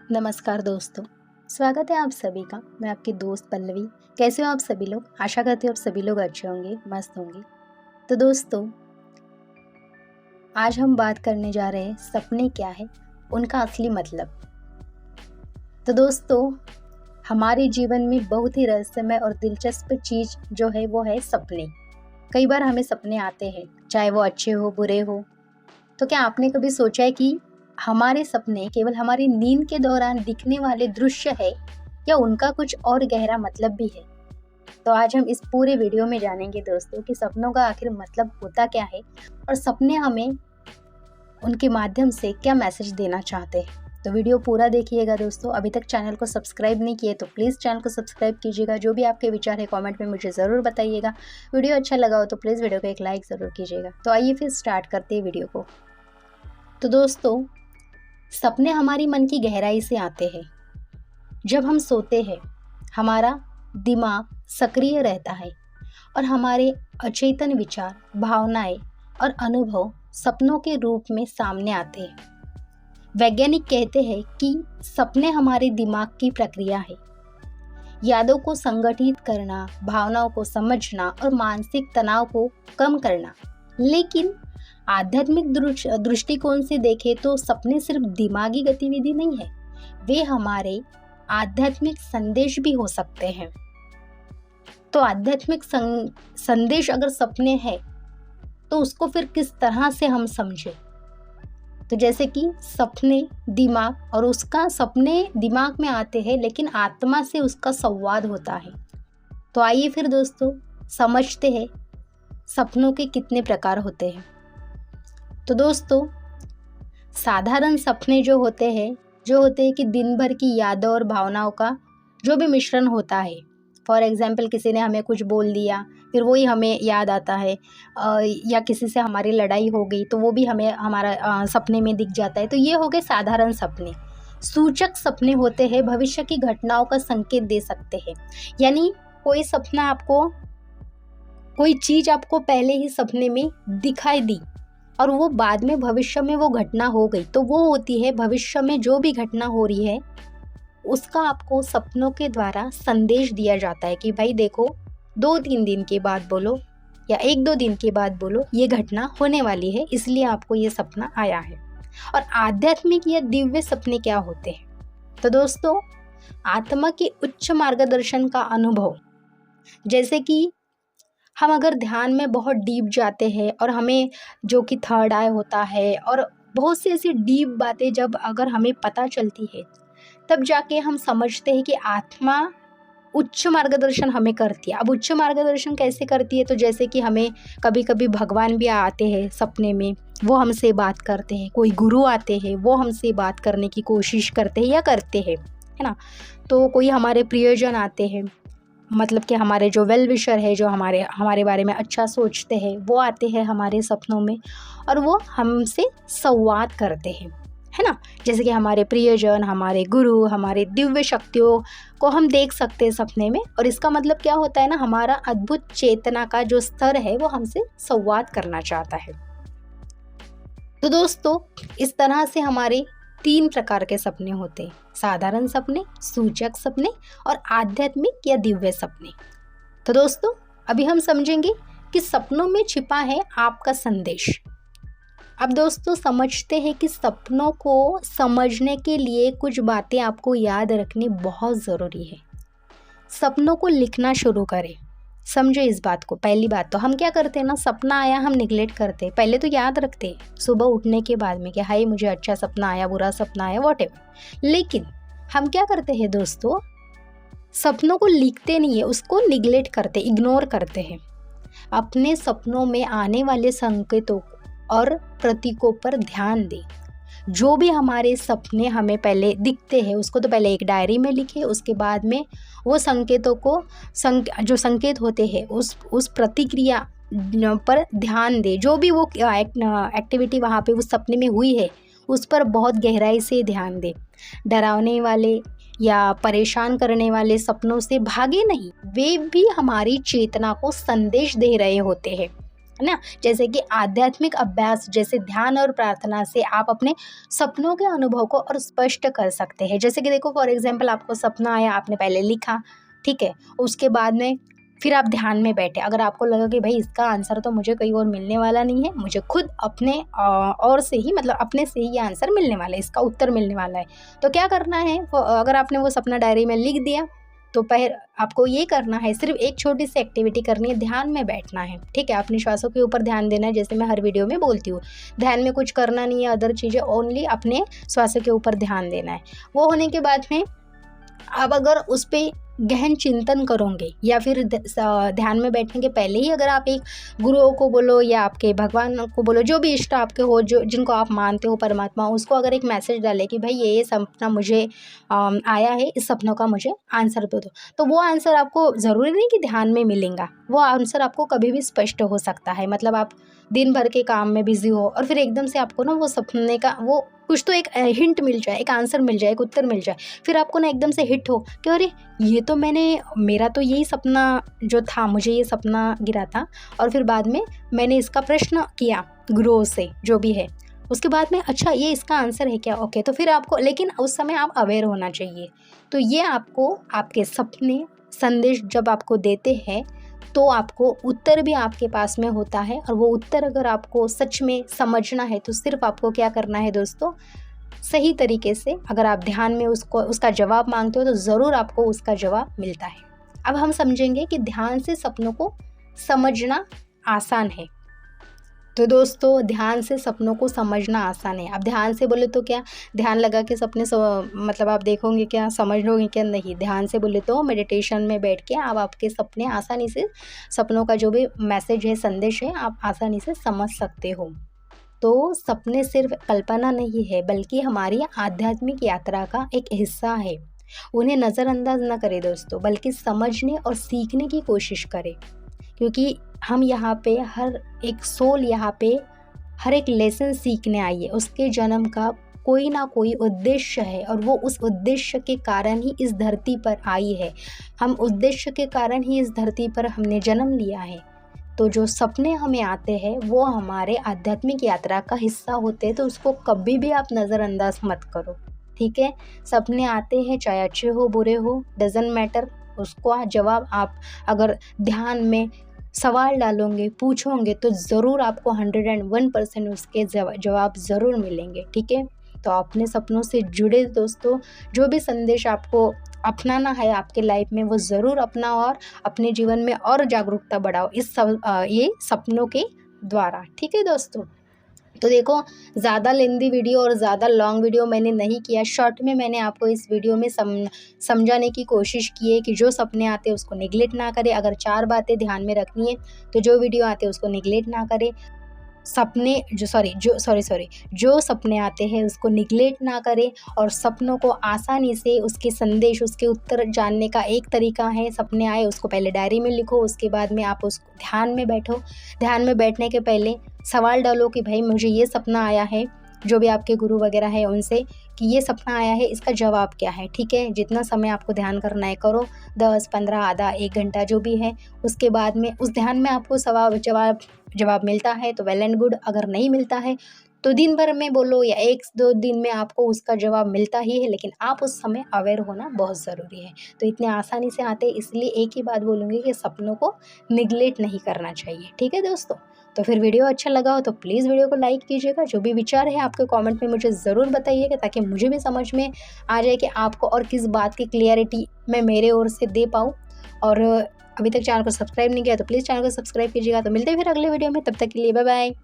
नमस्कार दोस्तों, स्वागत है आप सभी का। मैं आपकी दोस्त पल्लवी। कैसे हो आप सभी लोग? आशा करती हूँ आप सभी लोग अच्छे होंगे, मस्त होंगे। तो दोस्तों, आज हम बात करने जा रहे हैं सपने क्या है, उनका असली मतलब। तो दोस्तों, हमारे जीवन में बहुत ही रहस्यमय और दिलचस्प चीज़ जो है वो है सपने। कई बार हमें सपने आते हैं, चाहे वो अच्छे हो बुरे हो। तो क्या आपने कभी सोचा है कि हमारे सपने केवल हमारी नींद के दौरान दिखने वाले दृश्य है या उनका कुछ और गहरा मतलब भी है? तो आज हम इस पूरे वीडियो में जानेंगे दोस्तों कि सपनों का आखिर मतलब होता क्या है और सपने हमें उनके माध्यम से क्या मैसेज देना चाहते हैं। तो वीडियो पूरा देखिएगा दोस्तों। अभी तक चैनल को सब्सक्राइब नहीं किए तो प्लीज़ चैनल को सब्सक्राइब कीजिएगा। जो भी आपके विचार है कमेंट में मुझे ज़रूर बताइएगा। वीडियो अच्छा लगा हो तो प्लीज़ वीडियो को एक लाइक ज़रूर कीजिएगा। तो आइए फिर स्टार्ट करते हैं वीडियो को। तो दोस्तों, सपने हमारी मन की गहराई से आते हैं। जब हम सोते हैं, हमारा दिमाग सक्रिय रहता है और हमारे अचेतन विचार, भावनाएं और अनुभव सपनों के रूप में सामने आते हैं। वैज्ञानिक कहते हैं कि सपने हमारे दिमाग की प्रक्रिया है। यादों को संगठित करना, भावनाओं को समझना और मानसिक तनाव को कम करना। लेकिन आध्यात्मिक दृष्टिकोण से देखें तो सपने सिर्फ दिमागी गतिविधि नहीं है, वे हमारे आध्यात्मिक संदेश भी हो सकते हैं। तो आध्यात्मिक संदेश अगर सपने हैं तो उसको फिर किस तरह से हम समझें? तो जैसे कि सपने दिमाग में आते हैं लेकिन आत्मा से उसका संवाद होता है। तो आइए फिर दोस्तों समझते हैं सपनों के कितने प्रकार होते हैं। तो दोस्तों, साधारण सपने जो होते हैं कि दिन भर की यादों और भावनाओं का जो भी मिश्रण होता है। फॉर एग्जाम्पल, किसी ने हमें कुछ बोल दिया, फिर वही हमें याद आता है, या किसी से हमारी लड़ाई हो गई तो वो भी हमें हमारा सपने में दिख जाता है। तो ये हो गए साधारण सपने। सूचक सपने होते हैं, भविष्य की घटनाओं का संकेत दे सकते हैं। यानी कोई चीज़ आपको पहले ही सपने में दिखाई दी और वो बाद में भविष्य में वो घटना हो गई, तो वो होती है भविष्य में जो भी घटना हो रही है उसका आपको सपनों के द्वारा संदेश दिया जाता है कि भाई देखो, 2-3 दिन के बाद बोलो या 1-2 दिन के बाद बोलो, ये घटना होने वाली है, इसलिए आपको ये सपना आया है। और आध्यात्मिक या दिव्य सपने क्या होते हैं? तो दोस्तों, आत्मा के उच्च मार्गदर्शन का अनुभव। जैसे कि हम अगर ध्यान में बहुत डीप जाते हैं और हमें जो कि थर्ड आई होता है और बहुत सी ऐसी डीप बातें जब अगर हमें पता चलती है, तब जाके हम समझते हैं कि आत्मा उच्च मार्गदर्शन हमें करती है। अब उच्च मार्गदर्शन कैसे करती है? तो जैसे कि हमें कभी कभी भगवान भी आते हैं सपने में, वो हमसे बात करते हैं। कोई गुरु आते हैं, वो हमसे बात करने की कोशिश करते हैं या करते हैं, है ना। तो कोई हमारे प्रियजन आते हैं, मतलब कि हमारे जो वेल विशर है, जो हमारे बारे में अच्छा सोचते हैं, वो आते हैं हमारे सपनों में और वो हमसे संवाद करते हैं, है ना। जैसे कि हमारे प्रियजन, हमारे गुरु, हमारे दिव्य शक्तियों को हम देख सकते हैं सपने में। और इसका मतलब क्या होता है ना, हमारा अद्भुत चेतना का जो स्तर है वो हमसे संवाद करना चाहता है। तो दोस्तों, इस तरह से हमारे 3 प्रकार के सपने होते हैं: साधारण सपने, सूचक सपने और आध्यात्मिक या दिव्य सपने। तो दोस्तों, अभी हम समझेंगे कि सपनों में छिपा है आपका संदेश। अब दोस्तों, समझते हैं कि सपनों को समझने के लिए कुछ बातें आपको याद रखनी बहुत ज़रूरी है। सपनों को लिखना शुरू करें। समझो इस बात को। पहली बात तो हम क्या करते हैं ना, सपना आया हम निगलेक्ट करते हैं। पहले तो याद रखते हैं सुबह उठने के बाद में कि हाय मुझे अच्छा सपना आया, बुरा सपना आया, व्हाटएवर। लेकिन हम क्या करते हैं दोस्तों, सपनों को लिखते नहीं है, उसको निगलेक्ट करते, इग्नोर करते हैं। अपने सपनों में आने वाले संकेतों और प्रतीकों पर ध्यान दें। जो भी हमारे सपने हमें पहले दिखते हैं उसको तो पहले एक डायरी में लिखें, उसके बाद में वो संकेतों को जो संकेत होते हैं उस प्रतिक्रिया पर ध्यान दें। जो भी वो एक्टिविटी वहाँ पे उस सपने में हुई है उस पर बहुत गहराई से ध्यान दें। डरावने वाले या परेशान करने वाले सपनों से भागे नहीं, वे भी हमारी चेतना को संदेश दे रहे होते हैं। है ना। जैसे कि आध्यात्मिक अभ्यास जैसे ध्यान और प्रार्थना से आप अपने सपनों के अनुभव को और स्पष्ट कर सकते हैं। जैसे कि देखो फॉर एग्जांपल आपको सपना आया, आपने पहले लिखा, ठीक है, उसके बाद में फिर आप ध्यान में बैठे, अगर आपको लगा कि भाई इसका आंसर तो मुझे कहीं और मिलने वाला नहीं है, मुझे खुद अपने और से ही मतलब अपने से ही ये आंसर मिलने वाला है, इसका उत्तर मिलने वाला है, तो क्या करना है, अगर आपने वो सपना डायरी में लिख दिया तो पहले आपको ये करना है, सिर्फ एक छोटी सी एक्टिविटी करनी है, ध्यान में बैठना है, ठीक है। अपनी श्वासों के ऊपर ध्यान देना है, जैसे मैं हर वीडियो में बोलती हूँ, ध्यान में कुछ करना नहीं है अदर चीज़ें, ओनली अपने श्वासों के ऊपर ध्यान देना है। वो होने के बाद में आप अगर उस पर गहन चिंतन करोगे या फिर ध्यान में बैठने के पहले ही अगर आप एक गुरुओं को बोलो या आपके भगवान को बोलो, जो भी इष्ट आपके हो, जो जिनको आप मानते हो परमात्मा, उसको अगर एक मैसेज डाले कि भाई ये सपना मुझे आया है, इस सपनों का मुझे आंसर दो, तो वो आंसर आपको ज़रूरी नहीं कि ध्यान में मिलेगा, वो आंसर आपको कभी भी स्पष्ट हो सकता है। मतलब आप दिन भर के काम में बिजी हो और फिर एकदम से आपको ना वो सपने का वो कुछ तो एक हिंट मिल जाए, एक आंसर मिल जाए, एक उत्तर मिल जाए, फिर आपको ना एकदम से हिट हो कि अरे ये तो मेरा तो यही सपना जो था, मुझे ये सपना गिरा था और फिर बाद में मैंने इसका प्रश्न किया गुरुओं से जो भी है, उसके बाद में अच्छा ये इसका आंसर है क्या, ओके, तो फिर आपको, लेकिन उस समय आप अवेयर होना चाहिए। तो ये आपको आपके सपने संदेश जब आपको देते हैं तो आपको उत्तर भी आपके पास में होता है, और वो उत्तर अगर आपको सच में समझना है तो सिर्फ आपको क्या करना है दोस्तों, सही तरीके से अगर आप ध्यान में उसका जवाब मांगते हो तो ज़रूर आपको उसका जवाब मिलता है। अब हम समझेंगे कि ध्यान से सपनों को समझना आसान है। तो दोस्तों ध्यान से सपनों को समझना आसान है। अब ध्यान से बोले तो क्या ध्यान लगा के सपने मतलब आप देखोगे क्या, समझ लोगे क्या, नहीं। ध्यान से बोले तो मेडिटेशन में बैठ के आप आपके सपने आसानी से, सपनों का जो भी मैसेज है, संदेश है, आप आसानी से समझ सकते हो। तो सपने सिर्फ कल्पना नहीं है बल्कि हमारी आध्यात्मिक यात्रा का एक हिस्सा है। उन्हें नज़रअंदाज न करें दोस्तों, बल्कि समझने और सीखने की कोशिश करें, क्योंकि हम यहाँ पे हर एक सोल यहाँ पे हर एक लेसन सीखने आई है। उसके जन्म का कोई ना कोई उद्देश्य है और वो उस उद्देश्य के कारण ही इस धरती पर आई है। हम उद्देश्य के कारण ही इस धरती पर हमने जन्म लिया है। तो जो सपने हमें आते हैं वो हमारे आध्यात्मिक यात्रा का हिस्सा होते हैं, तो उसको कभी भी आप नज़रअंदाज मत करो, ठीक है। सपने आते हैं चाहे अच्छे हो बुरे हो, डजेंट मैटर, उसको जवाब आप अगर ध्यान में सवाल डालोगे, पूछोगे, तो ज़रूर आपको 101% उसके जवाब ज़रूर मिलेंगे, ठीक है। तो अपने सपनों से जुड़े दोस्तों, जो भी संदेश आपको अपनाना है आपके लाइफ में वो ज़रूर अपनाओ और अपने जीवन में और जागरूकता बढ़ाओ ये सपनों के द्वारा, ठीक है दोस्तों। तो देखो ज़्यादा लेंदी वीडियो और ज़्यादा लॉन्ग वीडियो मैंने नहीं किया, शॉर्ट में मैंने आपको इस वीडियो में समझाने की कोशिश की है कि जो सपने आते हैं उसको निगलेक्ट ना करें। अगर 4 बातें ध्यान में रखनी है तो जो वीडियो आते हैं उसको निगलेक्ट ना करें। जो सपने आते हैं उसको निगलेक्ट ना करें, और सपनों को आसानी से उसके संदेश, उसके उत्तर जानने का एक तरीका है, सपने आए उसको पहले डायरी में लिखो, उसके बाद में आप उसको ध्यान में बैठो। ध्यान में बैठने के पहले सवाल डालो कि भाई मुझे ये सपना आया है, जो भी आपके गुरु वगैरह है उनसे कि ये सपना आया है, इसका जवाब क्या है, ठीक है। जितना समय आपको ध्यान करना है करो, 10, 15, आधा 1 घंटा जो भी है। उसके बाद में उस ध्यान में आपको जवाब मिलता है तो वेल एंड गुड, अगर नहीं मिलता है तो दिन भर में बोलो या 1-2 दिन में आपको उसका जवाब मिलता ही है, लेकिन आप उस समय अवेयर होना बहुत ज़रूरी है। तो इतने आसानी से आते हैं, इसलिए एक ही बात बोलूँगी कि सपनों को निगलेक्ट नहीं करना चाहिए, ठीक है दोस्तों। तो फिर वीडियो अच्छा लगा हो तो प्लीज़ वीडियो को लाइक कीजिएगा। जो भी विचार है आपके कमेंट में मुझे ज़रूर बताइएगा, ताकि मुझे भी समझ में आ जाए कि आपको और किस बात की क्लियरिटी मैं मेरे ओर से दे पाऊँ। और अभी तक चैनल को सब्सक्राइब नहीं किया तो प्लीज़ चैनल को सब्सक्राइब कीजिएगा। तो मिलते हैं फिर अगले वीडियो में, तब तक के लिए बाय बाय।